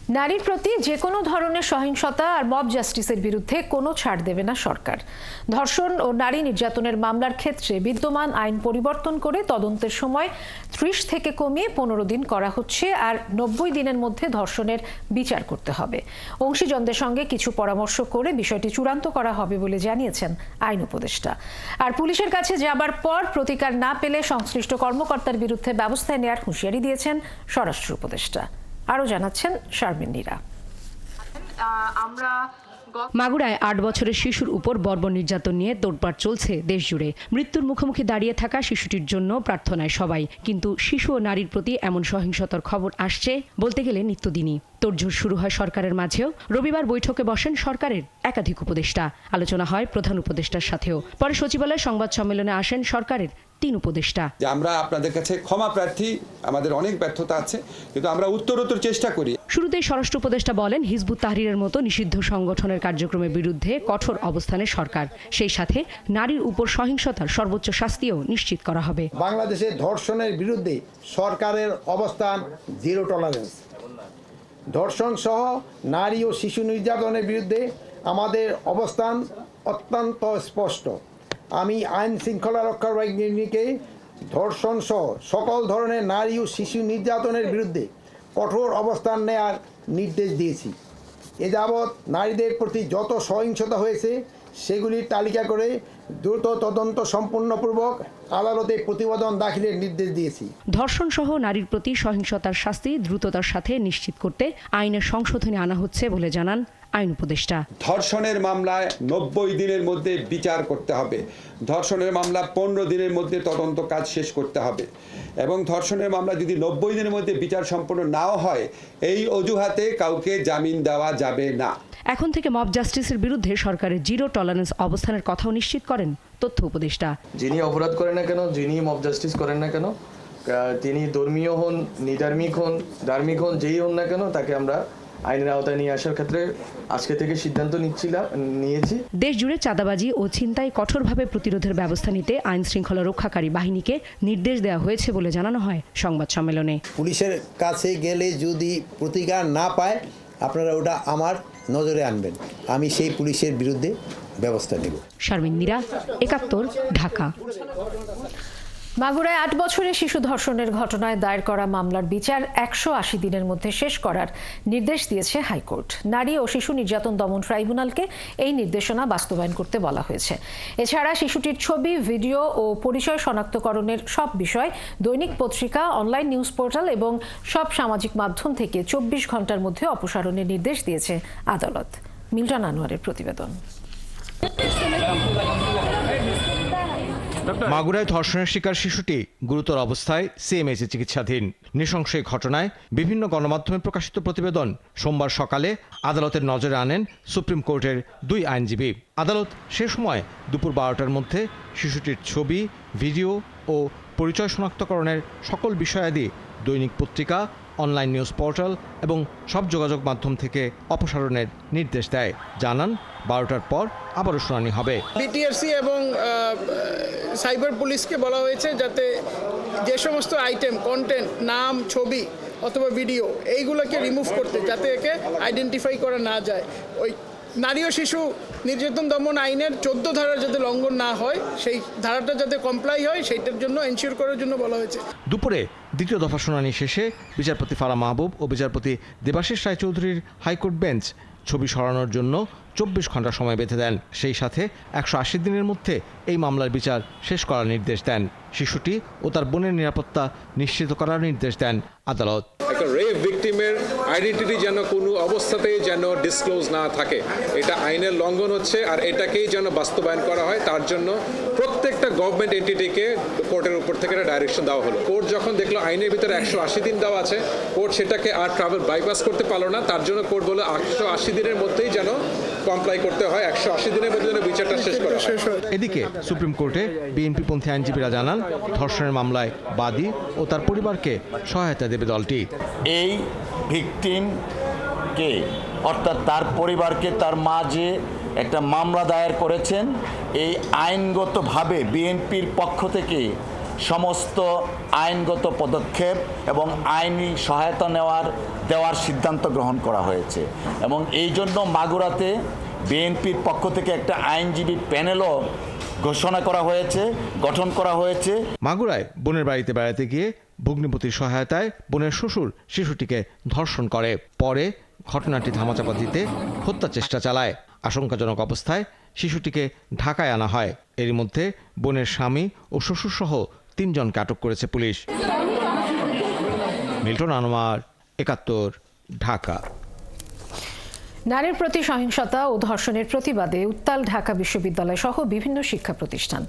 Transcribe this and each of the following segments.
নারীর প্রতি যে কোনো ধরনের সহিংসতা আর মব জাস্টিসের বিরুদ্ধে কোনো ছাড় দেবে না সরকার। ধর্ষণ ও নারী নির্যাতনের মামলার ক্ষেত্রে বিদ্যমান আইন পরিবর্তন করে তদন্তের সময় 30 থেকে কমিয়ে 15 দিন করা হচ্ছে, আর 90 দিনের মধ্যে ধর্ষণের বিচার করতে হবে। অংশীজনদের সঙ্গে কিছু পরামর্শ করে বিষয়টি চূড়ান্ত করা হবে বলে জানিয়েছেন আইন উপদেষ্টা। আর পুলিশের কাছে যাবার পর প্রতিকার না পেলে সংশ্লিষ্ট কর্মকর্তার বিরুদ্ধে ব্যবস্থা নেওয়ার হুঁশিয়ারি দিয়েছেন স্বরাষ্ট্র উপদেষ্টা। আরও জানাচ্ছেন শারমিন নীরা। মাগুরায় 8 বছরের শিশুর উপর বর্বর নির্যাতন নিয়ে তোড়পাড় চলছে দেশজুড়ে। মৃত্যুর মুখোমুখি দাঁড়িয়ে থাকা শিশুটির জন্য প্রার্থনায় সবাই, কিন্তু শিশু ও নারীর প্রতি এমন সহিংসতার খবর আসছে বলতে গেলে নিত্যদিনই। তোড়জোড় শুরু হয় সরকারের মাঝেও। রবিবার বৈঠকে বসেন সরকারের একাধিক উপদেষ্টা। আলোচনা হয় প্রধান উপদেষ্টার সাথেও। পরে সচিবালয়ে সংবাদ সম্মেলনে আসেন সরকারের 3 উপদেষ্টা। আমরা আপনাদের কাছে ক্ষমা প্রার্থী, আমাদের অনেক ব্যর্থতা আছে, কিন্তু আমরা উত্তরোত্তর চেষ্টা করি। শুরুতেই স্বরাষ্ট্র উপদেষ্টা বলেন, হিজবুত তাহরিরের মতো নিষিদ্ধ সংগঠনের কার্যক্রমের বিরুদ্ধে কঠোর অবস্থানে সরকার। সেই সাথে নারীর উপর সহিংসতার সর্বোচ্চ শাস্তিও নিশ্চিত করা হবে। বাংলাদেশে ধর্ষণের বিরুদ্ধে সরকারের অবস্থান জিরো টলারেন্স। ধর্ষণ সহ নারী ও শিশু নির্যাতনের বিরুদ্ধে আমাদের অবস্থান অত্যন্ত স্পষ্ট। আমি আইন শৃঙ্খলা রক্ষা বাহিনীকে ধর্ষণ সহ সকল ধরনের নারী ও শিশু নির্যাতনের বিরুদ্ধে কঠোর অবস্থান নেয়ার নির্দেশ দিয়েছি। এ যাবৎ নারীদের প্রতি যত সহিংসতা হয়েছে সেগুলির তালিকা করে দ্রুত তদন্ত সম্পূর্ণপূর্বক আদালতে প্রতিবেদন দাখিলের নির্দেশ দিয়েছি। ধর্ষণ সহ নারীর প্রতি সহিংসতার শাস্তি দ্রুততার সাথে নিশ্চিত করতে আইনের সংশোধনী আনা হচ্ছে বলে জানান আইন উপদেষ্টা। ধর্ষণের মামলায় 90 দিনের মধ্যে বিচার করতে হবে। ধর্ষণের মামলা 15 দিনের মধ্যে তদন্ত কাজ শেষ করতে হবে, এবং ধর্ষণের মামলা যদি 90 দিনের মধ্যে বিচার সম্পন্ন নাও হয়, এই অজুহাতে কাউকে জামিন দেওয়া যাবে না। এখন থেকে মব জাস্টিসের বিরুদ্ধে সরকারের জিরো টলারেন্স অবস্থানের কথাও নিশ্চিত করেন তথ্য উপদেষ্টা। যিনি অপরাধ করেন না কেন, যিনি মব জাস্টিস করেন না কেন, তিনি ধর্মীয় হন, নিধার্মিক হন, ধার্মিক হন, যেই হন না কেন, তাকে আমরা আইনের আওতায় নিয়ে আসার ক্ষেত্রে আজকে থেকে সিদ্ধান্ত নিয়েছি। দেশ জুড়ে চাঁদাবাজি ও ছিনতাই কঠোরভাবে প্রতিরোধের ব্যবস্থা নিতে আইন শৃঙ্খলা রক্ষাকারী বাহিনীকে নির্দেশ দেওয়া হয়েছে বলে জানানো হয় সংবাদ সম্মেলনে। পুলিশের কাছে গেলে যদি প্রতিকার না পায়, আপনারা ওটা আমার নজরে আনবেন, আমি সেই পুলিশের বিরুদ্ধে ব্যবস্থা নেব। শারমিন নীরা, 71, ঢাকা। মাগুরায় 8 বছরের শিশু ধর্ষণের ঘটনায় দায়ের করা মামলার বিচার 180 দিনের মধ্যে শেষ করার নির্দেশ দিয়েছে হাইকোর্ট। নারী ও শিশু নির্যাতন দমন ট্রাইব্যুনালকে এই নির্দেশনা বাস্তবায়ন করতে বলা হয়েছে। এছাড়া শিশুটির ছবি, ভিডিও ও পরিচয় শনাক্তকরণের সব বিষয় দৈনিক পত্রিকা, অনলাইন নিউজ পোর্টাল এবং সব সামাজিক মাধ্যম থেকে 24 ঘন্টার মধ্যে অপসারণের নির্দেশ দিয়েছে আদালত। মিল্টন আনোয়ারের প্রতিবেদন। মাগুরায় ধর্ষণের শিকার শিশুটি গুরুতর অবস্থায় সিএমএইচে চিকিৎসাধীন। নৃশংস এই ঘটনায় বিভিন্ন গণমাধ্যমে প্রকাশিত প্রতিবেদন সোমবার সকালে আদালতের নজরে আনেন সুপ্রিম কোর্টের 2 আইনজীবী। আদালত সে সময় দুপুর 12টার মধ্যে শিশুটির ছবি, ভিডিও ও পরিচয় শনাক্তকরণের সকল বিষয়াদি দৈনিক পত্রিকা, অনলাইন নিউজ পোর্টাল এবং সব যোগাযোগ মাধ্যম থেকে অপসারণের নির্দেশ দেয়। জানান 12টার পর আবারও শুনানি হবে। বিটিআরসি এবং সাইবার পুলিশকে বলা হয়েছে যাতে যে সমস্ত আইটেম, কন্টেন্ট, নাম, ছবি অথবা ভিডিও এইগুলোকে রিমুভ করতে, যাতে একে আইডেন্টিফাই করা না যায়। ওই নারী ও শিশু নির্যাতন দমন আইনের 14 ধারা যাতে লঙ্ঘন না হয়, সেই ধারাটা যাতে কমপ্লাই হয়, সেইটার জন্য এনশিওর করার জন্য বলা হয়েছে। দুপুরে দ্বিতীয় দফা শুনানি শেষে বিচারপতি ফারা মাহবুব ও বিচারপতি দেবাশিস রায়চৌধুরীর হাইকোর্ট বেঞ্চ ছবি সরানোর জন্য 24 ঘন্টা সময় বেঁধে দেন। সেই সাথে 180 দিনের মধ্যে এই মামলার বিচার শেষ করার নির্দেশ দেন। শিশুটি ও তার বোনের নিরাপত্তা নিশ্চিত করার নির্দেশ দেন আদালত। একটা রেপ ভিকটিমের আইডেন্টিটি যেন কোনো অবস্থাতেই যেন ডিসক্লোজ না থাকে, এটা আইনের লঙ্ঘন হচ্ছে, আর এটাকেই যেন বাস্তবায়ন করা হয়, তার জন্য প্রত্যেকটা গভর্নমেন্ট এন্টিটিকে কোর্টের উপর থেকে একটা ডাইরেকশন দেওয়া হলো। কোর্ট যখন দেখলো আইনের ভিতরে 180 দিন দেওয়া আছে, কোর্ট সেটাকে আর ট্রাভেল বাইপাস করতে পারলো না, তার জন্য কোর্ট বলে 180 দিনের মধ্যেই যেন কমপ্লাই করতে হয়, 180 দিনের মধ্যে যেন বিচারটা শেষ করা হয়। এদিকে সুপ্রিম কোর্টে বিএনপিপন্থী আইনজীবীরা জানান, ধর্ষণের মামলায় বাদী ও তার পরিবারকে সহায়তা দেবে দলটি। এই ভিকটিমকে, অর্থাৎ তার পরিবারকে, তার মা যে একটা মামলা দায়ের করেছেন, এই আইনগতভাবে বিএনপির পক্ষ থেকে সমস্ত আইনগত পদক্ষেপ এবং আইনি সহায়তা দেওয়ার সিদ্ধান্ত গ্রহণ করা হয়েছে। এবং এই জন্য মাগুরাতে বিএনপির পক্ষ থেকে একটা আইনজীবী প্যানেলও গঠন করা হয়েছে। মাগুরায় বোনের বাড়িতে বেড়াতে গিয়ে ভগ্নিপতির সহায়তায় বোনের শ্বশুর শিশুটিকে ধর্ষণ করে। পরে ঘটনাটি ধামাচাপা দিতে হত্যা চেষ্টা চালায়। আশঙ্কাজনক অবস্থায় শিশুটিকে ঢাকায় আনা হয়। এরই মধ্যে বোনের স্বামী ও শ্বশুরসহ 3 জনকে আটক করেছে পুলিশ। মিল্টন আনোয়ার, ৭১, ঢাকা। নারীর প্রতি সহিংসতা ও ধর্ষণের প্রতিবাদে উত্তাল ঢাকা বিশ্ববিদ্যালয় সহ বিভিন্ন শিক্ষা প্রতিষ্ঠান।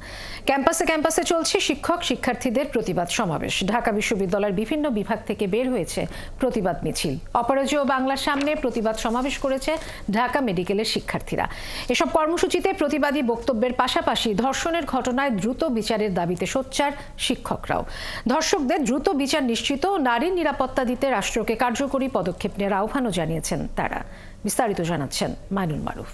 ক্যাম্পাসে চলছে শিক্ষক শিক্ষার্থীদের প্রতিবাদ সমাবেশ। ঢাকা বিশ্ববিদ্যালয়ের বিভিন্ন বিভাগ থেকে বের হয়েছে প্রতিবাদ মিছিল। অপরাজেয় বাংলার সামনে প্রতিবাদ সমাবেশ করেছে ঢাকা মেডিকেলের শিক্ষার্থীরা। এসব কর্মসূচিতে প্রতিবাদী বক্তব্যের পাশাপাশি ধর্ষণের ঘটনায় দ্রুত বিচারের দাবিতে সোচ্চার শিক্ষকরাও। ধর্ষকদের দ্রুত বিচার নিশ্চিত ও নারীর নিরাপত্তা দিতে রাষ্ট্রকে কার্যকরী পদক্ষেপ নেওয়ার আহ্বানও জানিয়েছেন তারা। বিস্তারিত জানাচ্ছেন মাইনুল মারুফ।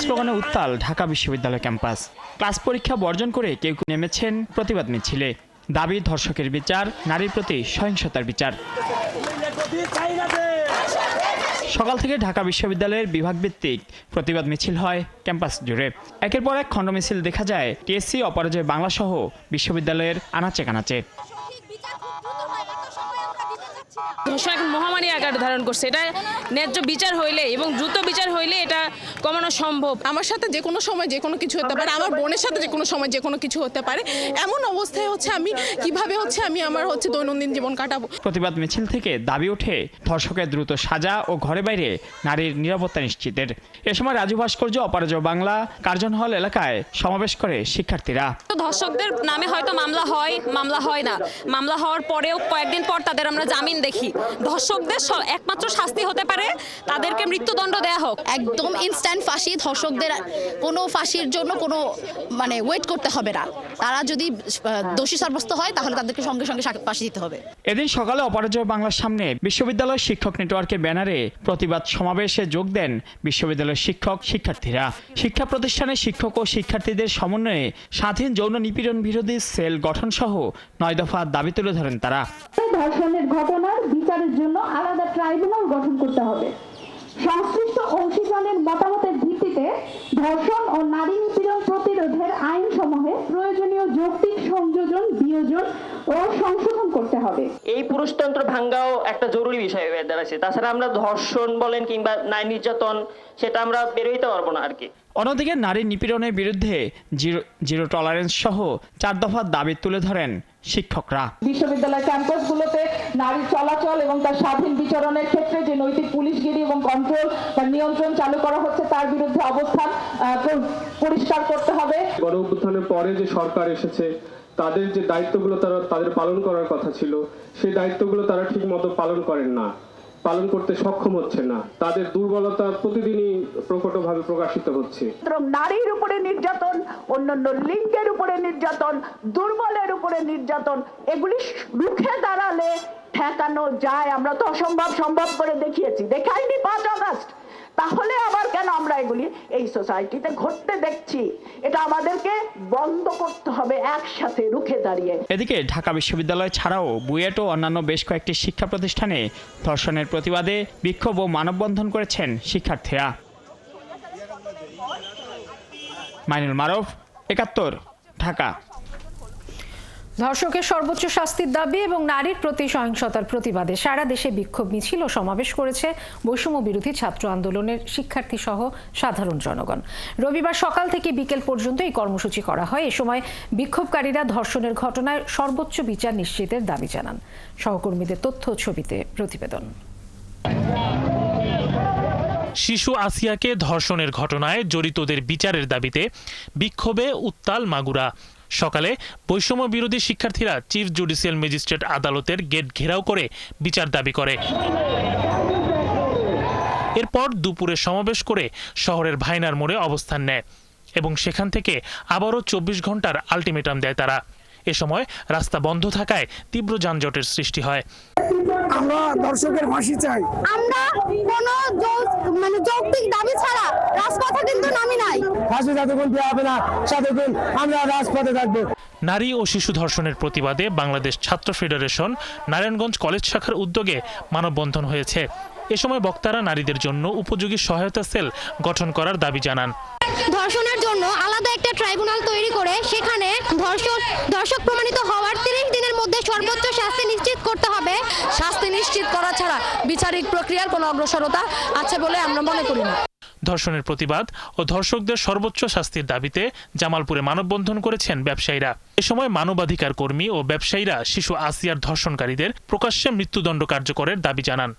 স্লোগানে উত্তাল ঢাকা বিশ্ববিদ্যালয় ক্যাম্পাস। ক্লাস পরীক্ষা বর্জন করে কেউ নেমেছেন প্রতিবাদ মিছিলে। দাবি ধর্ষকের বিচার, নারীর প্রতি সহিংসতার বিচার। সকাল থেকে ঢাকা বিশ্ববিদ্যালয়ের বিভাগভিত্তিক প্রতিবাদ মিছিল হয় ক্যাম্পাস জুড়ে। একের পর এক খণ্ড মিছিল দেখা যায় টিএসসি, অপরাজয় বাংলা সহ বিশ্ববিদ্যালয়ের আনাচে কানাচে। ধর্ষণ এখন মহামারী আকার ধারণ করছে। এটা ন্যায্য বিচার হইলে এবং দ্রুত বিচার হইলে এটা কমানো সম্ভব। আমার সাথে যে কোনো সময় যে কোনো কিছু হতে পারে, আমার বোনের সাথে যে কোনো সময় যে কোনো কিছু হতে পারে। এমন অবস্থায় আমি কিভাবে আমার দৈনন্দিন জীবন কাটাবো। প্রতিবাদ মিছিল থেকে দাবি ওঠে ধর্ষকের দ্রুত সাজা ও ঘরে বাইরে নারীর নিরাপত্তা নিশ্চিতের। এ সময় রাজু ভাস্কর্য, অপরাজয় বাংলা, কার্জন হল এলাকায় সমাবেশ করে শিক্ষার্থীরা। ধর্ষকদের নামে হয়তো মামলা হয় না, মামলা হওয়ার পরেও কয়েকদিন পর তাদের আমরা জামিন দেখি। ধর্ষকদের একমাত্র শাস্তি হতে পারে তাদেরকে মৃত্যুদণ্ড দেয়া হোক। একদম ইনস্ট্যান্ট ফাঁসি। ধর্ষকদের কোনো ফাঁসির জন্য কোনো ওয়েট করতে হবে না। তারা যদি দোষী সাব্যস্ত হয় তাহলে তাদেরকে সঙ্গে সঙ্গে ফাঁসি দিতে হবে। এদিন সকালে অপরাজয় বাংলার সামনে বিশ্ববিদ্যালয় শিক্ষক নেটওয়ার্কের ব্যানারে প্রতিবাদ সমাবেশে যোগ দেন বিশ্ববিদ্যালয়ের শিক্ষক শিক্ষার্থীরা। শিক্ষা প্রতিষ্ঠানের শিক্ষক ও শিক্ষার্থীদের সমন্বয়ে স্বাধীন যৌন নিপীড়ন বিরোধী সেল গঠন সহ 9 দফা দাবি তুলে ধরেন তারা। ধর্ষণের ঘটনার বিচারের জন্য আলাদা ট্রাইব্যুনাল গঠন করতে হবে। সংশ্লিষ্ট অংশীজনের মতামতের ভিত্তিতে ধর্ষণ ও নারী নিপীড়ন প্রতিরোধের আইনসমূহে প্রয়োজনীয় যৌক্তিক সংযোজন, বিয়োজন ও সংশোধন করতে হবে। এই পুরুষতন্ত্র ভাঙ্গাও একটা জরুরি বিষয় হয়ে দাঁড়াচ্ছে। তাছাড়া আমরা ধর্ষণ বলেন কিংবা নারী নির্যাতন সেটা আমরা বেরোইতে পারবো না আর কি। অন্যদিকে নারী নিপীড়নের বিরুদ্ধে জিরো টলারেন্স সহ 4 দফা দাবি তুলে ধরেন শিক্ষকরা। বিশ্ববিদ্যালয় ক্যাম্পাসগুলোতে নারী চলাচল এবং তার স্বাধীন বিচরণের ক্ষেত্রে যে নৈতিক পুলিশগিরি এবং কন্ট্রোল বা নিয়ন্ত্রণ চালু করা হচ্ছে তার বিরুদ্ধে অবস্থান পরিষ্কার করতে হবে। গণ অভ্যুত্থানের পরে যে সরকার এসেছে তাদের যে দায়িত্বগুলো তাদের পালন করার কথা ছিল সেই দায়িত্বগুলো তারা ঠিক মতো পালন করতে সক্ষম হচ্ছে না। তাদের দুর্বলতা প্রতিদিনই প্রকটভাবে প্রকাশিত হচ্ছে। নারীর উপরে নির্যাতন, অন্যান্য লিঙ্গের উপরে নির্যাতন, দুর্বলের উপরে নির্যাতন, এগুলি রুখে দাঁড়ালে ঠেকানো যায়। আমরা তো অসম্ভব সম্ভব করে দেখাইনি 5 আগস্ট। তাহলে আবার কেন আমরা এগুলি এই সোসাইটিতে ঘটতে দেখছি? এটা আমাদেরকে বন্ধ করতে হবে একসাথে রুখে দাঁড়িয়ে। এদিকে ঢাকা বিশ্ববিদ্যালয় ছাড়াও বুয়েট ও অন্যান্য বেশ কয়েকটি শিক্ষা প্রতিষ্ঠানে ধর্ষণের প্রতিবাদে বিক্ষোভ ও মানববন্ধন করেছেন শিক্ষার্থীরা। মাইনুল মারুফ, ৭১, ঢাকা। ধর্ষকের সর্বোচ্চ শাস্তির দাবি এবং নারীর প্রতি সহিংসতার প্রতিবাদে সারা দেশে বিক্ষোভ মিছিল ও সমাবেশ করেছে বৈষম্য বিরোধী ছাত্র আন্দোলনের শিক্ষার্থী সহ সাধারণ জনগণ। রবিবার সকাল থেকে বিকেল পর্যন্ত এই কর্মসূচি করা হয়। এ সময় বিক্ষোভকারীরা ধর্ষণের ঘটনায় সর্বোচ্চ বিচার নিশ্চিতের দাবি জানান। সহকর্মীদের তথ্য ও ছবিতে প্রতিবেদন। শিশু আসিয়াকে ধর্ষণের ঘটনায় জড়িতদের বিচারের দাবিতে বিক্ষোভে উত্তাল মাগুরা। সকালে বৈষম্য বিরোধী শিক্ষার্থীরা চিফ জুডিশিয়াল ম্যাজিস্ট্রেট আদালতের গেট ঘেরাও করে বিচার দাবি করে। এরপর দুপুরে সমাবেশ করে শহরের ভাইনার মোড়ে অবস্থান নেয় এবং সেখান থেকে আবারও 24 ঘন্টার আলটিমেটাম দেয় তারা। এ সময় রাস্তা বন্ধ থাকায় তীব্র যানজটের সৃষ্টি হয়। আমরা ধর্ষকের ফাঁসি চাই। আমরা কোনো মানে যৌক্তিক দাবি ছাড়া রাজপথে কিন্তু নামি নাই। ফাঁসি যতক্ষণ দেওয়া হবে না ততক্ষণ আমরা রাজপথে থাকবো। নারী ও শিশু ধর্ষণের প্রতিবাদে বাংলাদেশ ছাত্র ফেডারেশন নারায়ণগঞ্জ কলেজ শাখার উদ্যোগে মানববন্ধন হয়েছে। এ সময় বক্তারা নারীদের জন্য উপযোগী সহায়তা সেল গঠন করার দাবি জানান। ধর্ষণের জন্য আলাদা একটা ট্রাইব্যুনাল তৈরি করে সেখানে ধর্ষক প্রমাণিত হওয়ার 30 দিনের মধ্যে সর্বোচ্চ শাস্তি নিশ্চিত করতে হবে। শাস্তি নিশ্চিত করা ছাড়া বিচারিক প্রক্রিয়ার কোনো অগ্রসরতা আছে বলে আমরা মনে করি না। ধর্ষণের প্রতিবাদ ও ধর্ষকদের সর্বোচ্চ শাস্তির দাবিতে জামালপুরে মানববন্ধন করেছেন ব্যবসায়ীরা। এ সময় মানবাধিকার কর্মী ও ব্যবসায়ীরা শিশু আসিয়ার ধর্ষণকারীদের প্রকাশ্যে মৃত্যুদণ্ড কার্যকরের দাবি জানান।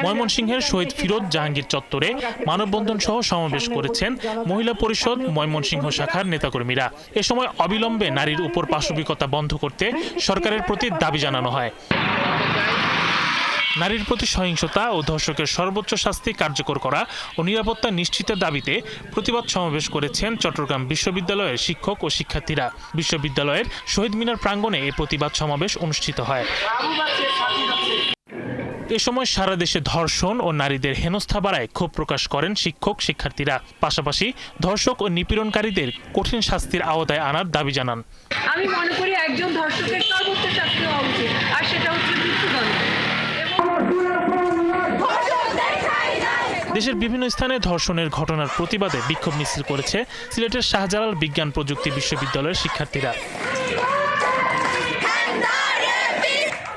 ময়মনসিংহের শহীদ ফিরোজ জাহাঙ্গীর চত্বরে মানববন্ধন সহ সমাবেশ করেছেন মহিলা পরিষদ ময়মনসিংহ শাখার নেতাকর্মীরা। এ সময় অবিলম্বে নারীর উপর পাশবিকতা বন্ধ করতে সরকারের প্রতি দাবি জানানো হয়। নারীর প্রতি সহিংসতা ও ধর্ষকের সর্বোচ্চ শাস্তি কার্যকর করা ও নিরাপত্তা নিশ্চিতের দাবিতে প্রতিবাদ সমাবেশ করেছেন চট্টগ্রাম বিশ্ববিদ্যালয়ের শিক্ষক ও শিক্ষার্থীরা। বিশ্ববিদ্যালয়ের শহীদ মিনার প্রাঙ্গণে এই প্রতিবাদ সমাবেশ অনুষ্ঠিত হয়। এ সময় সারা দেশে ধর্ষণ ও নারীদের হেনস্থা বাড়ায় ক্ষোভ প্রকাশ করেন শিক্ষক শিক্ষার্থীরা। পাশাপাশি ধর্ষক ও নিপীড়নকারীদের কঠিন শাস্তির আওতায় আনার দাবি জানান। আমি মনে করি একজন ধর্ষকের সর্বোচ্চ শাস্তি হওয়া উচিত, আর সেটা হচ্ছে মৃত্যুদণ্ড। দেশের বিভিন্ন স্থানে ধর্ষণের ঘটনার প্রতিবাদে বিক্ষোভ মিছিল করেছে সিলেটের শাহজালাল বিজ্ঞান প্রযুক্তি বিশ্ববিদ্যালয়ের শিক্ষার্থীরা।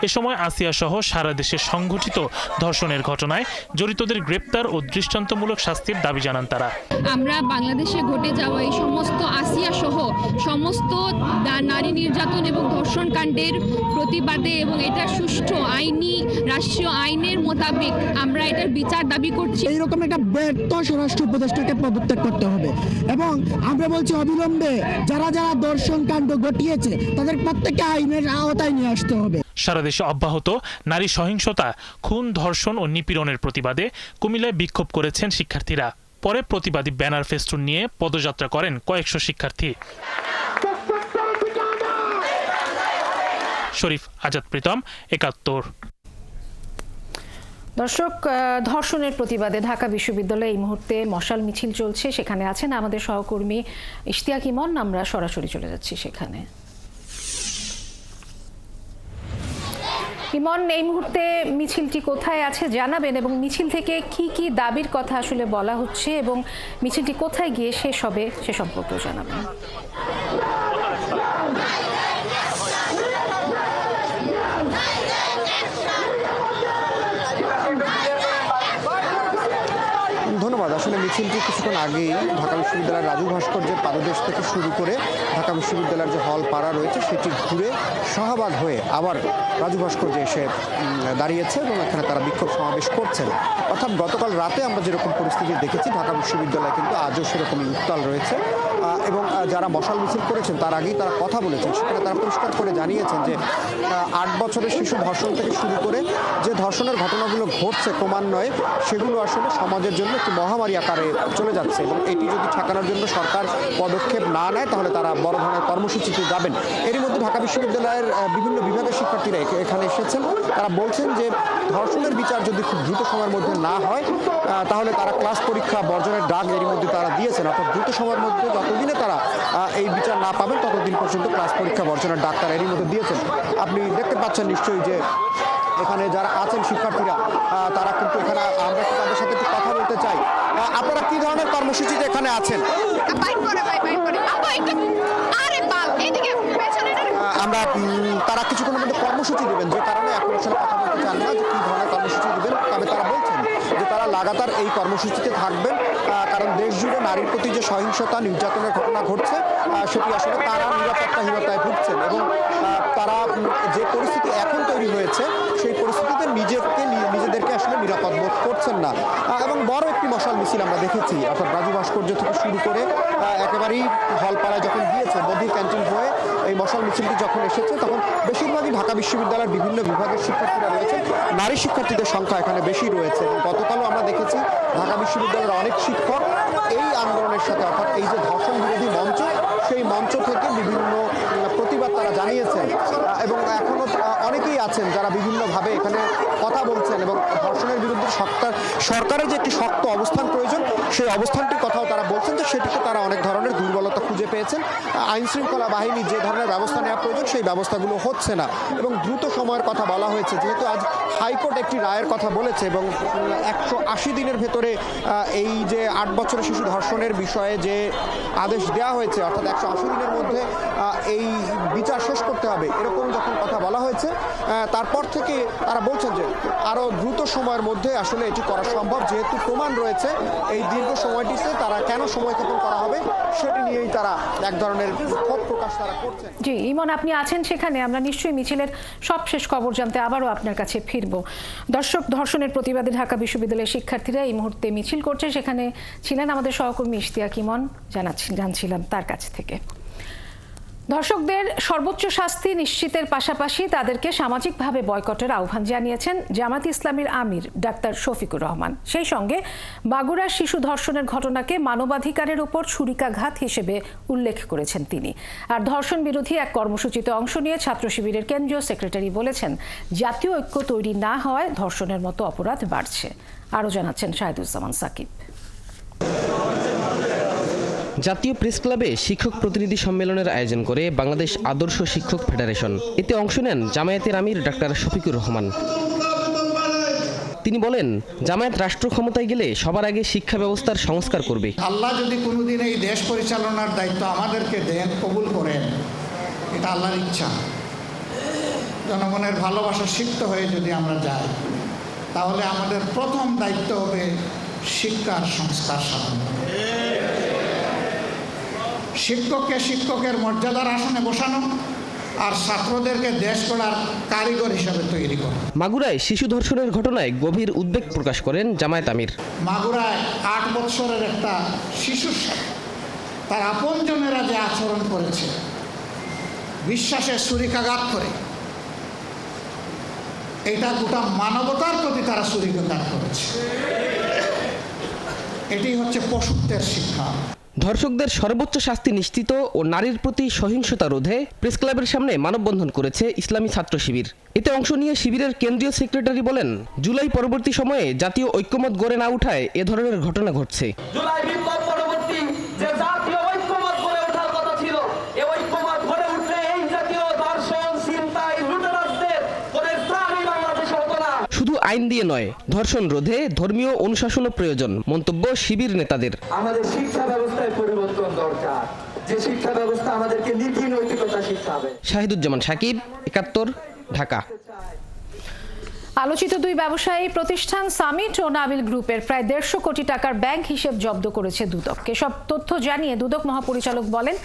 এ সময় আসিয়া সহ সারা দেশে সংঘটিত ধর্ষণের ঘটনায় জড়িতদের গ্রেপ্তার ও দৃষ্টান্তমূলক শাস্তির দাবি জানান তারা। আমরা বাংলাদেশে ঘটে যাওয়া এই সমস্ত আসিয়া সহ সমস্ত নারী নির্যাতন এবং ধর্ষণ কাণ্ডের প্রতিবাদে এবং এটার সুষ্ঠু আইনি রাষ্ট্রীয় আইনের মোতাবেক আমরা এটার বিচার দাবি করছি। এইরকম একটা ব্যর্থ স্বরাষ্ট্র উপদেষ্টাকে পদত্যাগ করতে হবে এবং আমরা বলছি অবিলম্বে যারা যারা ধর্ষণ কাণ্ড ঘটিয়েছে তাদের প্রত্যেককে আইনের আওতায় নিয়ে আসতে হবে। সারা দেশে অব্যাহত নারী সহিংসতা, খুন, ধর্ষণ ও নিপীড়নের প্রতিবাদে কুমিল্লায় বিক্ষোভ করেছেন শিক্ষার্থীরা। পরে প্রতিবাদী ব্যানার ফেস্টুন নিয়ে পদযাত্রা করেন কয়েকশো শিক্ষার্থী। শরীফ আজাদ প্রীতম, ৭১। দর্শক, ধর্ষণের প্রতিবাদে ঢাকা বিশ্ববিদ্যালয়ে এই মুহূর্তে মশাল মিছিল চলছে। সেখানে আছেন আমাদের সহকর্মী ইশতিয়াক ইমন। আমরা সরাসরি চলে যাচ্ছি সেখানে। ইমন, এই মুহূর্তে মিছিলটি কোথায় আছে জানাবেন এবং মিছিল থেকে কি কি দাবির কথা আসলে বলা হচ্ছে এবং মিছিলটি কোথায় গিয়ে শেষ হবে সে সম্পর্কেও জানাবেন। ধন্যবাদ। আসলে মিছিলটি কিছুক্ষণ আগেই ঢাকা বিশ্ববিদ্যালয়ের রাজু ভাস্কর্যের পাদদেশ থেকে শুরু করে ঢাকা বিশ্ববিদ্যালয়ের যে হল পাড়া রয়েছে সেটি ঘুরে শাহবাগ হয়ে আবার রাজু ভাস্কর্যে এসে দাঁড়িয়েছে এবং এখানে তারা বিক্ষোভ সমাবেশ করছেন। অর্থাৎ গতকাল রাতে আমরা যেরকম পরিস্থিতি দেখেছি ঢাকা বিশ্ববিদ্যালয় কিন্তু আজও সেরকমই উত্তাল রয়েছে এবং যারা মশাল মিছিল করেছেন তার আগেই তারা কথা বলেছেন। সেখানে তারা পরিষ্কার করে জানিয়েছেন যে ৮ বছরের শিশু ধর্ষণ থেকে শুরু করে যে ধর্ষণের ঘটনাগুলো ঘটছে ক্রমান্বয়ে সেগুলো আসলে সমাজের জন্য একটি মহামারী আকারে চলে যাচ্ছে এবং এটি যদি ঠেকানোর জন্য সরকার পদক্ষেপ না নেয় তাহলে তারা বড় ধরনের কর্মসূচিতে যাবেন। এরই মধ্যে ঢাকা বিশ্ববিদ্যালয়ের বিভিন্ন বিভাগের শিক্ষার্থীরা এখানে এসেছেন। তারা বলছেন যে ধর্ষণের বিচার যদি খুব দ্রুত সময়ের মধ্যে না হয় তাহলে তারা ক্লাস পরীক্ষা বর্জনের ডাক এরই মধ্যে তারা দিয়েছেন। অর্থাৎ দ্রুত সময়ের মধ্যে যতদিনে তারা এই বিচার না পাবেন ততদিন পর্যন্ত ক্লাস পরীক্ষা বর্জনের ডাক তারা এরই মধ্যে দিয়েছেন। আপনি দেখতে পাচ্ছেন নিশ্চয়ই যে এখানে যারা আছেন শিক্ষার্থীরা তারা কিন্তু এখানে আমরা একটু তাদের সাথে একটু কথা বলতে চাই। আপনারা কি ধরনের কর্মসূচিতে এখানে আছেন? আমরা তারা কিছুক্ষণের মধ্যে কর্মসূচি দেবেন, যে কারণে এখন আসলে কথা বলতে চান না যে কি ধরনের কর্মসূচি দেবেন। তবে তারা বলছেন যে তারা লাগাতার এই কর্মসূচিতে থাকবেন, কারণ দেশ জুড়ে নারীর প্রতি যে সহিংসতা নির্যাতনের ঘটনা ঘটছে সেটি আসলে তারা নিরাপত্তাহীনতায় ভুগছেন এবং তারা যে পরিস্থিতি এখন তৈরি হয়েছে সেই পরিস্থিতিতে নিজেদেরকে আসলে নিরাপদ বোধ করছেন না। এবং বড় একটি মশাল মিছিল আমরা দেখেছি, অর্থাৎ রাজু ভাস্কর্য থেকে শুরু করে একেবারেই হলপাড়ায় যখন গিয়েছে মোদি ক্যান্টিন হয়ে এই মশাল মিছিলটি যখন এসেছে তখন বেশিরভাগই ঢাকা বিশ্ববিদ্যালয়ের বিভিন্ন বিভাগের শিক্ষার্থীরা রয়েছে। নারী শিক্ষার্থীদের সংখ্যা এখানে বেশি রয়েছে এবং গতকালও আমরা দেখেছি ঢাকা বিশ্ববিদ্যালয়ের অনেক শিক্ষক এই আন্দোলনের সাথে, অর্থাৎ এই যে ধর্ষণ বিরোধী মঞ্চ, সেই মঞ্চ থেকে বিভিন্ন প্রতিবাদ তারা জানিয়েছেন এবং এখনো অনেকেই আছেন যারা বিভিন্নভাবে এখানে কথা বলছেন এবং ধর্ষণের বিরুদ্ধে সরকারের যে একটি শক্ত অবস্থান প্রয়োজন সেই অবস্থানটির কথাও তারা বলছেন যে সেটিতে তারা অনেক ধরনের দুর্বলতা খুঁজে পেয়েছেন। আইন শৃঙ্খলা বাহিনী যে ধরনের ব্যবস্থা নেওয়া প্রয়োজন সেই ব্যবস্থাগুলো হচ্ছে না এবং দ্রুত সময়ের কথা বলা হয়েছে। যেহেতু আজ হাইকোর্ট একটি রায়ের কথা বলেছে এবং 180 দিনের ভেতরে এই যে 8 বছরের শিশু ধর্ষণের বিষয়ে যে আদেশ দেওয়া হয়েছে অর্থাৎ 180 দিনের মধ্যে এই বিচার শেষ করতে হবে এরকম যখন কথা বলা হয়েছে তারপর থেকে তারা বলছেন যে আরও দ্রুত সময়ের মধ্যে আসলে এটি করা সম্ভব, যেহেতু প্রমাণ রয়েছে এই দীর্ঘ সময়টিতে তারা কেন সময়ক্ষেপণ করা হবে সেটি নিয়েই তারা এক ধরনের ক্ষোভ প্রকাশ তারা করছেন। জি ইমন, আপনি আছেন সেখানে, আমরা নিশ্চয়ই মিছিলের সবশেষ খবর জানতে আবারও আপনার কাছে ফিরব। দর্শক, ধর্ষণের প্রতিবাদে ঢাকা বিশ্ববিদ্যালয়ের শিক্ষার্থীরা এই মুহূর্তে মিছিল করছে, সেখানে ছিলেন আমাদের সহকর্মী ইশতিয়াক ইমন, জানছিলাম তার কাছ থেকে। ধর্ষকদের সর্বোচ্চ শাস্তি নিশ্চিতের পাশাপাশি তাদেরকে সামাজিকভাবে বয়কটের আহ্বান জানিয়েছেন জামায়াতে ইসলামীর আমির ডাক্তার শফিকুর রহমান। সেই সঙ্গে মাগুরার শিশু ধর্ষণের ঘটনাকে মানবাধিকারের উপর ছুরিকাঘাত হিসেবে উল্লেখ করেছেন তিনি। আর ধর্ষণ বিরোধী এক কর্মসূচিতে অংশ নিয়ে ছাত্র শিবিরের কেন্দ্রীয় সেক্রেটারি বলেছেন, জাতীয় ঐক্য তৈরি না হওয়ায় ধর্ষণের মতো অপরাধ বাড়ছে। আরও জানাচ্ছেন শাহিদুজ্জামান সাকিব। জাতীয় প্রেস ক্লাবে শিক্ষক প্রতিনিধি সম্মেলনের আয়োজন করে বাংলাদেশ আদর্শ শিক্ষক ফেডারেশন। এতে অংশ নেন জামায়াতের আমির ডাক্তার শফিকুর রহমান। তিনি বলেন, জামায়াত রাষ্ট্র ক্ষমতায় গেলে সবার আগে শিক্ষা ব্যবস্থার সংস্কার করবে। আল্লাহ যদি কোনোদিন এই দেশ পরিচালনার দায়িত্ব আমাদেরকে দেন, কবুল করেন, এটা আল্লাহর ইচ্ছা। জনগণের ভালোবাসা সিক্ত হয়ে যদি আমরা যাই, তাহলে আমাদের প্রথম দায়িত্ব হবে শিক্ষার সংস্কার সাধন। শিক্ষককে শিক্ষকের মর্যাদার আসনে বসানো আর ছাত্রদেরকে দেশ গড়ার কারিগর হিসাবে তৈরি করা। মাগুরায় শিশু ধর্ষণের ঘটনায় গভীর উদ্বেগ প্রকাশ করেন জামায়াত আমির। মাগুরায় 8 বছরের একটা শিশুর সাথে তার আপনজনেরা যে আচরণ করেছে, বিশ্বাসের ছুরিকাঘাত করে, এটা গোটা মানবতার প্রতি তারা ছুরিকাঘাত করেছে। এটি হচ্ছে পশুত্বের শিক্ষা। ধর্ষকদের সর্বোচ্চ শাস্তি নিশ্চিত ও নারীর প্রতি সহিংসতা রোধে প্রেস ক্লাবের সামনে মানববন্ধন করেছে ইসলামী ছাত্র শিবির। এতে অংশ নিয়ে শিবিরের কেন্দ্রীয় সেক্রেটারি বলেন, জুলাই পরবর্তী সময়ে জাতীয় ঐক্যমত গড়ে না উঠায় এ ধরনের ঘটনা ঘটছে। জুলাই বিপ্লব পরবর্তী যে জাতীয় ঐক্যমত গড়ে ওঠার কথা ছিল, এই ঐক্যমত গড়ে উঠলে এই জাতীয় ধর্ষণ, ছিনতাই, লুটেরাদের কোনো ত্রাণই বাংলাদেশে হতো না। শুধু আইন দিয়ে নয়, ধর্ষণ রোধে ধর্মীয় অনুশাসনও প্রয়োজন, মন্তব্য শিবির নেতাদের। আমাদের শিক্ষা ব্যবস্থায় পরিবর্তন দরকার, যে শিক্ষা ব্যবস্থা আমাদেরকে নীতি নৈতিকতা শিখাবে। শাহিদুজ্জামান সাকিব, ৭১, ঢাকা। আলোচিত দুই ব্যবসায়ী প্রতিষ্ঠান সামিট ও নাবিল গ্রুপের প্রায় 150 কোটি টাকার ব্যাংক হিসেব জব্দ করেছে দুদক। এসব তথ্য জানিয়ে দুদক মহাপরিচালক বলেন,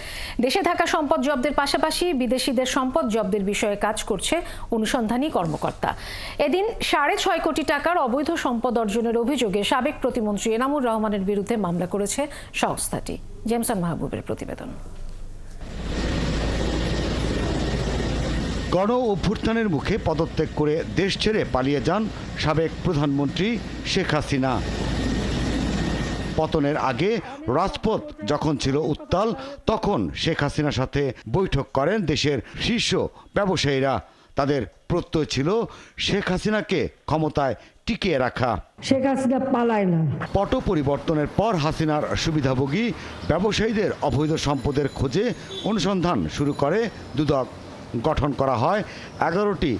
দেশে থাকা সম্পদ জব্দের পাশাপাশি বিদেশিদের সম্পদ জব্দের বিষয়ে কাজ করছে অনুসন্ধানী কর্মকর্তা। এদিন 6.5 কোটি টাকার অবৈধ সম্পদ অর্জনের অভিযোগে সাবেক প্রতিমন্ত্রী এনামুর রহমানের বিরুদ্ধে মামলা করেছে সংস্থাটি। জেমসন মাহবুবের প্রতিবেদন। গণ অভ্যুত্থানের মুখে পদত্যাগ করে দেশ ছেড়ে পালিয়ে যান সাবেক প্রধানমন্ত্রী শেখ হাসিনা। পতনের আগে রাজপথ যখন ছিল উত্তাল, তখন শেখ হাসিনার সাথে বৈঠক করেন দেশের শীর্ষ ব্যবসায়ীরা। তাদের প্রত্যয় ছিল শেখ হাসিনাকে ক্ষমতায় টিকিয়ে রাখা। শেখ হাসিনা পালায় না। পট পরিবর্তনের পর হাসিনার সুবিধাভোগী ব্যবসায়ীদের অবৈধ সম্পদের খোঁজে অনুসন্ধান শুরু করে দুদক। গঠন করা হয় 11টি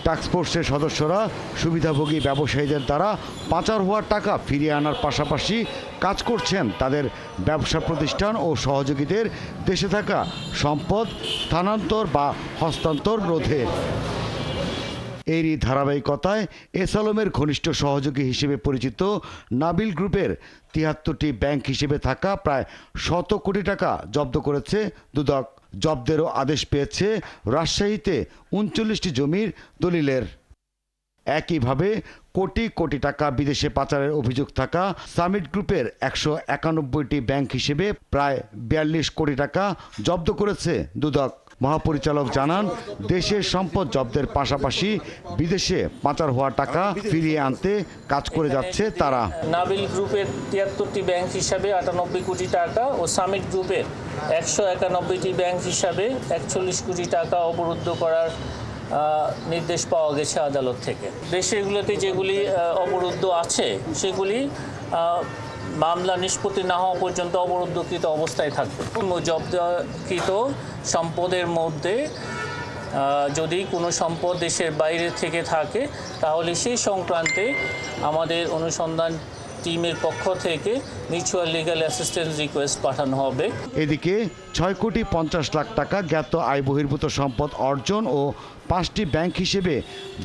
টাস্কফোর্সের সদস্যরা সুবিধাভোগী ব্যবসায়ীদের দ্বারা পাচার হওয়া টাকা ফিরিয়ে আনার পাশাপাশি কাজ করছেন তাদের ব্যবসা প্রতিষ্ঠান ও সহযোগীদের দেশে থাকা সম্পদ স্থানান্তর বা হস্তান্তর রোধে। এরই ধারাবাহিকতায় এস আলমের ঘনিষ্ঠ সহযোগী হিসেবে পরিচিত নাবিল গ্রুপের 73টি ব্যাংক হিসেবে থাকা প্রায় 100 কোটি টাকা জব্দ করেছে দুদক। জব্দেরও আদেশ পেয়েছে রাজশাহীতে 39টি জমির দলিলের। একইভাবে কোটি কোটি টাকা বিদেশে পাচারের অভিযোগ থাকা সামিট গ্রুপের 191টি ব্যাংক হিসেবে প্রায় 42 কোটি টাকা জব্দ করেছে দুদক। মহাপরিচালক জানান, দেশের সম্পদ জব্দের পাশাপাশি বিদেশে পাচার হওয়া টাকা ফিরিয়ে আনতে কাজ করে যাচ্ছে তারা। নাবিল গ্রুপের 73টি ব্যাংক হিসাবে 98 কোটি টাকা ও সামিট গ্রুপের 191টি ব্যাংক হিসাবে 41 কোটি টাকা অবরুদ্ধ করার নির্দেশ পাওয়া গেছে আদালত থেকে। দেশগুলোতে যেগুলি অবরুদ্ধ আছে সেগুলি মামলা নিষ্পত্তি না হওয়া পর্যন্ত অবরুদ্ধকৃত অবস্থায় থাকবে। জব্দকৃত সম্পদের মধ্যে যদি কোনো সম্পদ দেশের বাইরে থেকে থাকে তাহলে সেই সংক্রান্তে আমাদের অনুসন্ধান টিমের পক্ষ থেকে মিউচুয়াল লিগ্যাল অ্যাসিস্ট্যান্স রিকোয়েস্ট পাঠানো হবে। এদিকে ৬,৫০,০০,০০০ টাকা জ্ঞাত আয় বহির্ভূত সম্পদ অর্জন ও 5টি ব্যাংক হিসেবে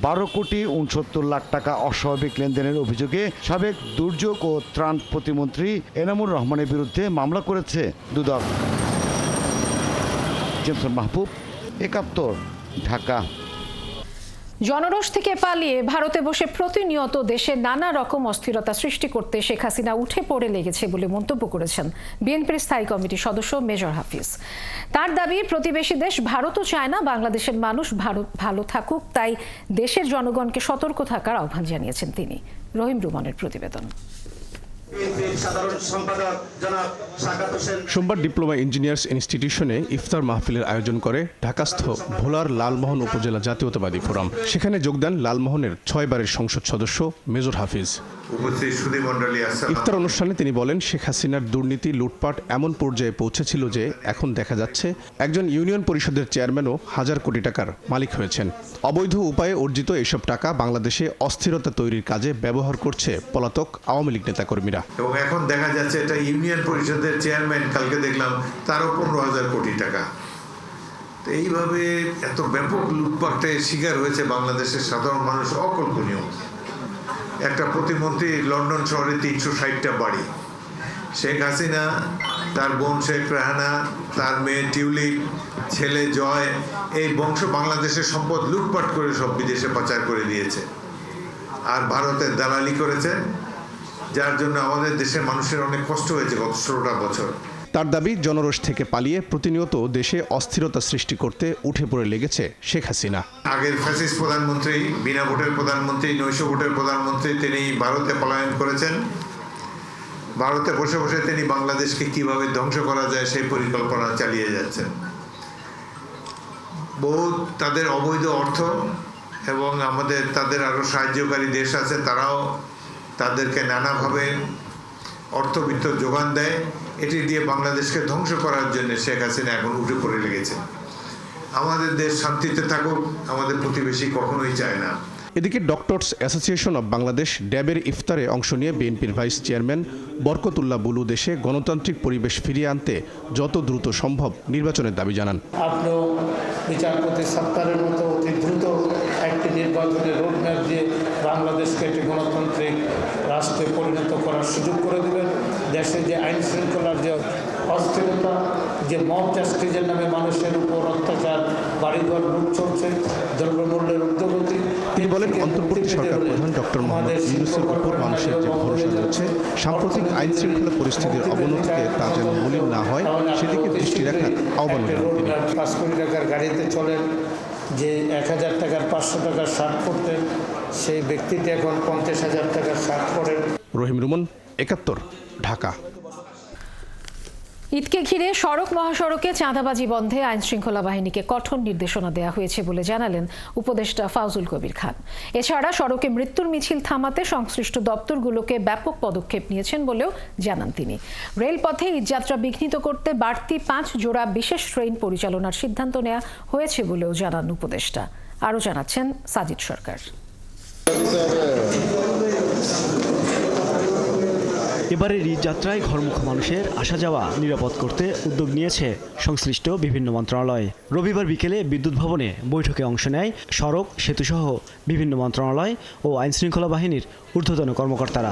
১২,৬৯,০০,০০০ টাকা অস্বাভাবিক লেনদেনের অভিযোগে সাবেক দুর্যোগ ও ত্রাণ প্রতিমন্ত্রী এনামুর রহমানের বিরুদ্ধে মামলা করেছে দুদক। জেমসন মাহবুব, ৭১, ঢাকা। জনরোষ থেকে পালিয়ে ভারতে বসে প্রতিনিয়ত দেশে নানা রকম অস্থিরতা সৃষ্টি করতে শেখ হাসিনা উঠে পড়ে লেগেছে বলে মন্তব্য করেছেন বিএনপির স্থায়ী কমিটির সদস্য মেজর হাফিজ। তার দাবি, প্রতিবেশী দেশ ভারতও চায় না বাংলাদেশের মানুষ ভালো থাকুক, তাই দেশের জনগণকে সতর্ক থাকার আহ্বান জানিয়েছেন তিনি। রহিম রুমনের প্রতিবেদন। সোমবার ডিপ্লোমা ইঞ্জিনিয়ার্স ইনস্টিটিউশনে ইফতার মাহফিলের আয়োজন করে ঢাকাস্থ ভোলার লালমোহন উপজেলা জাতীয়তাবাদী ফোরাম। সেখানে যোগ দেন লালমোহনের 6 বারের সংসদ সদস্য মেজর হাফিজ। ইফতার অনুষ্ঠানে তিনি বলেন, শেখ হাসিনার দুর্নীতি লুটপাট এমন পর্যায়ে পৌঁছেছিল যে এখন দেখা যাচ্ছে একজন ইউনিয়ন পরিষদের চেয়ারম্যানও হাজার কোটি টাকার মালিক হয়েছেন। অবৈধ উপায়ে অর্জিত এসব টাকা বাংলাদেশে অস্থিরতা তৈরির কাজে ব্যবহার করছে পলাতক আওয়ামী লীগ নেতাকর্মীরা। এবং এখন দেখা যাচ্ছে এটা ইউনিয়ন পরিষদের চেয়ারম্যান, কালকে দেখলাম তারও 15,000 কোটি টাকা। তো এইভাবে এত ব্যাপক লুটপাটের শিকার হয়েছে বাংলাদেশের সাধারণ মানুষ, অকল্পনীয়। একটা প্রতিমন্ত্রী লন্ডন শহরে 360টা বাড়ি, শেখ হাসিনা, তার বোন শেখ রেহানা, তার মেয়ে টিউলিপ, ছেলে জয়, এই বংশ বাংলাদেশের সম্পদ লুটপাট করে সব বিদেশে পাচার করে দিয়েছে আর ভারতের দালালি করেছে, যার জন্য আমাদের দেশের মানুষের অনেক কষ্ট হয়েছে গত 16টা বছর। তার দাবি, জনরোষ থেকে পালিয়ে প্রতিনিয়ত দেশে অস্থিরতা সৃষ্টি করতে উঠে পড়ে লেগেছে শেখ হাসিনা। আগের ফ্যাসিস্ট প্রধানমন্ত্রী, বিনা ভোটের প্রধানমন্ত্রী, নৈশ ভোটের প্রধানমন্ত্রী, তিনি ভারতে পলায়ন করেছেন। ভারতে বসে বসে তিনি বাংলাদেশকে কিভাবে ধ্বংস করা যায় সেই পরিকল্পনা চালিয়ে যাচ্ছেন। বহু তাদের অবৈধ অর্থ এবং তাদের আরও সাহায্যকারী দেশ আছে, তারাও তাদেরকে নানাভাবে অর্থবিত্ত যোগান দেয়। এটি দিয়ে বাংলাদেশকে ধ্বংস করার জন্য শেখ হাসিনা এখন উঠে পড়ে লেগেছে। আমাদের দেশ শান্তিতে থাকুক, আমাদের প্রতিবেশী কখনোই চায় না। এদিকে ডক্টরস অ্যাসোসিয়েশন অব বাংলাদেশ ড্যাবের ইফতারে অংশ নিয়ে বিএনপির ভাইস চেয়ারম্যান বরকতুল্লাহ বুলু দেশে গণতান্ত্রিক পরিবেশ ফিরিয়ে আনতে যত দ্রুত সম্ভব নির্বাচনের দাবি জানান। আপনিও বিচারপতি সত্তারের মতো অতি দ্রুত একটি নির্বাচনের রোডম্যাপ দিয়ে বাংলাদেশকে একটি গণতান্ত্রিক রাষ্ট্রে পরিণত করার সুযোগ করে দেবেন। দেশে যে আইন শৃঙ্খলার যে অস্থিরতা, যে মব জাস্টিসের নামে মানুষের উপর অত্যাচার, বাড়িঘর লুট চলছে, দ্রব্যমূল্যের ঊর্ধ্বগতি। তিনি বলেন, অন্তর্বর্তী সরকার প্রধান ডক্টর মোহাম্মদ ইউনূসের উপর মানুষের যে ভরসা রয়েছে, সাম্প্রতিক আইন শৃঙ্খলা পরিস্থিতির অবনতিতে তা যেন মলিন না হয় সেদিকে দৃষ্টি রাখার আহ্বান জানান তিনি। 5 কোটি টাকার গাড়িতে চলেন, যে 1000 টাকার 500 টাকার শার্ট পরতেন, সেই ব্যক্তিটি এখন 50,000 টাকার শার্ট পরেন। রহিম রুমন, ৭১, ঢাকা। ঈদকে ঘিরে সড়ক মহাসড়কে চাঁদাবাজি বন্ধে আইন শৃঙ্খলা বাহিনীকে কঠোর নির্দেশনা দেওয়া হয়েছে বলে জানালেন উপদেষ্টা ফাউজুল কবির খান। এছাড়া সড়কে মৃত্যুর মিছিল থামাতে সংশ্লিষ্ট দপ্তরগুলোকে ব্যাপক পদক্ষেপ নিয়েছেন বলেও জানান তিনি। রেলপথে ঈদযাত্রা বিঘ্নিত করতে বাড়তি 5 জোড়া বিশেষ ট্রেন পরিচালনার সিদ্ধান্ত নেওয়া হয়েছে বলেও জানান উপদেষ্টা। আরও জানাচ্ছেন সাজিদ সরকার। এবারের ঈদযাত্রায় ঘরমুখ মানুষের আসা যাওয়া নিরাপদ করতে উদ্যোগ নিয়েছে সংশ্লিষ্ট বিভিন্ন মন্ত্রণালয়। রবিবার বিকেলে বিদ্যুৎ ভবনে বৈঠকে অংশ নেয় সড়ক, সেতুসহ বিভিন্ন মন্ত্রণালয় ও আইনশৃঙ্খলা বাহিনীর ঊর্ধ্বতন কর্মকর্তারা।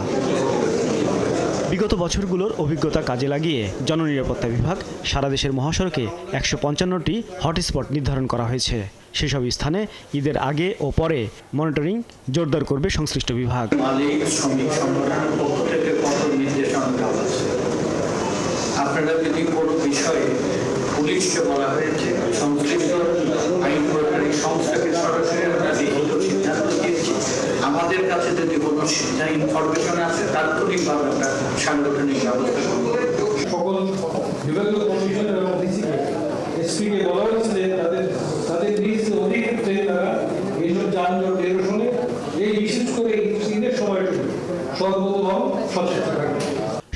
বিগত বছরগুলোর অভিজ্ঞতা কাজে লাগিয়ে জননিরাপত্তা বিভাগ সারা দেশের মহাসড়কে 155টি হটস্পট নির্ধারণ করা হয়েছে। সেসব স্থানে ঈদের আগে ও পরে মনিটরিং জোরদার করবে সংশ্লিষ্ট বিভাগ। মালিক শ্রমিক সংগঠনের পক্ষ থেকে কঠোর নির্দেশনা দেওয়া আছে। আপনারা যদি কোনো বিষয়ে পুলিশকে বলা হয়েছে, সংশ্লিষ্ট আইন প্রয়োগকারী সংস্থাকে সরাসরি আমরা লিখিত সিদ্ধান্ত দিয়েছি। আমাদের কাছে যদি কোনো ইনফরমেশন আছে তাৎক্ষণিকভাবে আমরা সাংগঠনিক ব্যবস্থা করব। সকল বিভাগীয় কমিশনার এবং ডিসিকে এসপিকে বলা হয়েছে তাদের নিজ অধিক্ষেত্রে তারা সচেতন থাকবে।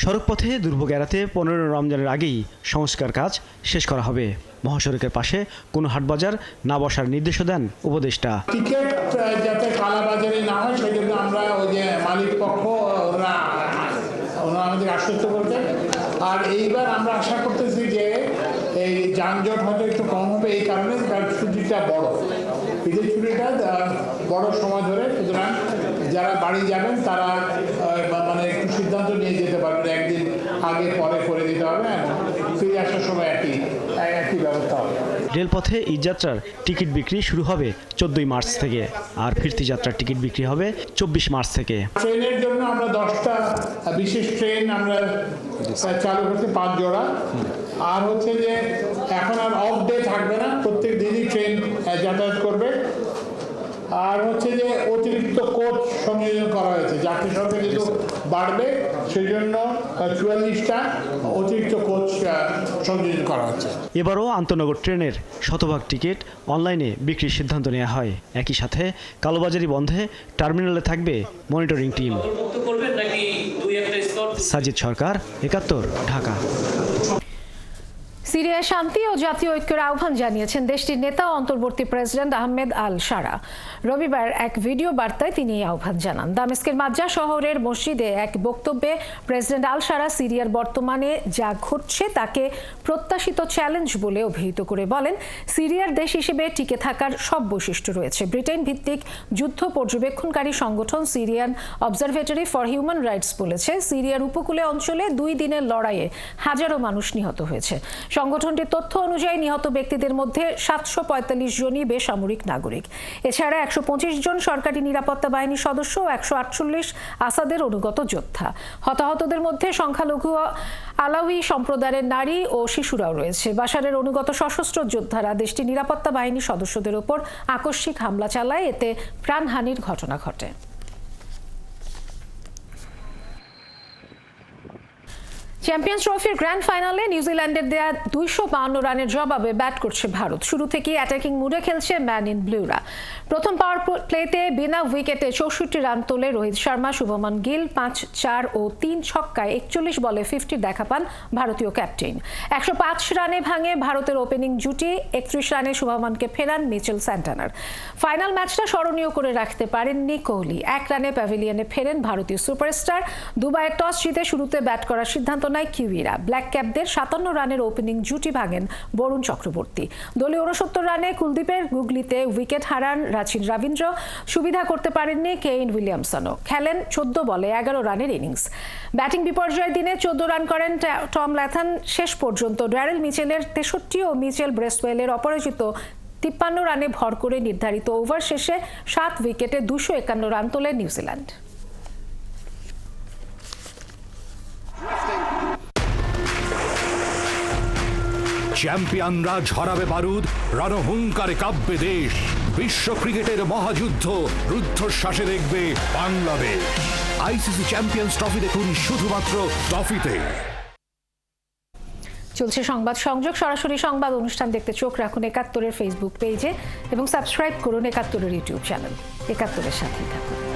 সড়কপথে দুর্ভোগ এড়াতে 15 রমজানের আগেই সংস্কার কাজ শেষ করা হবে। মহাসড়কের পাশে কোনো হাটবাজার না বসার নির্দেশও দেন উপদেষ্টা। টিকিট যাতে কালাবাজারি না হয় সেজন্য আমরা ওই যে মালিক পক্ষ ওরা আমাদের আশ্বস্ত করছেন। আর এইবার আমরা আশা করতেছি যে এই যানজট হয়তো একটু কম হবে, এই কারণে ছুটিটা বড়, ঈদের ছুটিটা বড় সময় ধরে, সুতরাং যারা বাড়ি যাবেন তারা মানে একটু সিদ্ধান্ত নিয়ে যেতে পারবেন, একদিন আগে পরে করে দিতে হবে, ফিরে আসার সময় একই ব্যবস্থা হবে। রেলপথে ঈদযাত্রার টিকিট বিক্রি শুরু হবে 14 মার্চ থেকে, আর ফিরতি যাত্রার টিকিট বিক্রি হবে 24 মার্চ থেকে। ট্রেনের জন্য আমরা 10টা বিশেষ ট্রেন আমরা চালু করতে 5 জোড়া, আর হচ্ছে যে এখন আর অফ ডে থাকবে না, প্রত্যেক দিনই ট্রেন যাতায়াত করবে। আর হচ্ছে যে অতিরিক্ত কোচ সংযোজন করা হয়েছে, যাত্রী সংখ্যা যেহেতু বাড়বে সেই জন্য 44টা অতিরিক্ত কোচ সংযোজন করা হচ্ছে। এবারও আন্তনগর ট্রেনের শতভাগ টিকিট অনলাইনে বিক্রির সিদ্ধান্ত নেওয়া হয়। একই সাথে কালোবাজারি বন্ধে টার্মিনালে থাকবে মনিটরিং টিম। সাজিদ সরকার, 71, ঢাকা। সিরিয়ায় শান্তি ও জাতীয় ঐক্যের আহ্বান জানিয়েছেন দেশটির নেতা ও অন্তর্বর্তী প্রেসিডেন্ট আহমেদ আল শারা। রবিবার এক ভিডিও বার্তায় তিনি এই আহ্বান জানান। দামেস্কের মাজা শহরের মসজিদে এক বক্তব্যে প্রেসিডেন্ট আল শারা সিরিয়ার বর্তমানে যা ঘটছে তাকে প্রত্যাশিত চ্যালেঞ্জ বলে অভিহিত করে বলেন, সিরিয়ার দেশ হিসেবে টিকে থাকার সব বৈশিষ্ট্য রয়েছে। ব্রিটেন ভিত্তিক যুদ্ধ পর্যবেক্ষণকারী সংগঠন Syrian observatory for human rights বলেছে, সিরিয়ার উপকূলে অঞ্চলে 2 দিনের লড়াইয়ে হাজারো মানুষ নিহত হয়েছে। সংগঠনটির তথ্য অনুযায়ী নিহত ব্যক্তিদের মধ্যে 745 জনই বেসামরিক নাগরিক। এছাড়া 125 জন সরকারি নিরাপত্তা বাহিনীর সদস্য ও 148 আসাদের অনুগত যোদ্ধা। হতাহতদের মধ্যে সংখ্যালঘু আলাউই সম্প্রদায়ের নারী ও শিশুরাও রয়েছে। বাশারের অনুগত সশস্ত্র যোদ্ধারা দেশটির নিরাপত্তা বাহিনীর সদস্যদের ওপর আকস্মিক হামলা চালায়, এতে প্রাণহানির ঘটনা ঘটে। চ্যাম্পিয়ন্স ট্রফির গ্র্যান্ড ফাইনালে নিউজিল্যান্ডের দেয়া 252 রানের জবাবে ব্যাট করছে ভারত। শুরু থেকেই অ্যাটাকিং মুডে খেলছে ম্যান ইন ব্লুরা। প্রথম পাওয়ার প্লেতে বিনা উইকেটে 64 রান তোলে রোহিত শর্মা। শুভমান গিল 5, 4 ও 3 ছক্কায় 41 বলে 50 দেখা পান ভারতীয় ক্যাপ্টেন। 105 রানে ভাঙে ভারতের ওপেনিং জুটি। 31 রানে শুভমানকে ফেরান মিচেল স্যান্টানার। ফাইনাল ম্যাচটা স্মরণীয় করে রাখতে পারেননি কোহলি। 1 রানে প্যাভিলিয়নে ফেরেন ভারতীয় সুপারস্টার। দুবাইয়ের টস জিতে শুরুতে ব্যাট করার সিদ্ধান্ত নেয় কিউইরা। ব্ল্যাক ক্যাপদের 57 রানের ওপেনিং জুটি ভাঙেন বরুণ চক্রবর্তী। দলীয় 69 রানে কুলদীপের গুগলিতে উইকেট হারান রাচিন রবীন্দ্র। সুবিধা করতে পারেননি কেইন উইলিয়ামসনও। খেলেন 14 বলে 11 রানের ইনিংস। ব্যাটিং বিপর্যয়ের দিনে 14 রান করেন টম ল্যাথন। শেষ পর্যন্ত ড্যারেল মিচেলের 63 ও মিচেল ব্রেসওয়েলের অপরাজিত 53 রানে ভর করে নির্ধারিত ওভার শেষে 7 উইকেটে 251 রান তোলে নিউজিল্যান্ড। চ্যাম্পিয়নরা ঝরাবে বারুদ, রণহুঙ্কারে কাঁপবে দেশ। বিশ্ব ক্রিকেটের মহাযুদ্ধ রুদ্ধশ্বাসে দেখবে বাংলাদেশ। আইসিসি চ্যাম্পিয়ন্স ট্রফি দেখুন শুধুমাত্র ট্রফিতে। চলছে সংবাদ সংযোগ। সরাসরি সংবাদ অনুষ্ঠান দেখতে চোখ রাখুন 71-এর ফেসবুক পেজে এবং সাবস্ক্রাইব করুন 71-এর ইউটিউব চ্যানেল। 71-এর সাথেই থাকুন।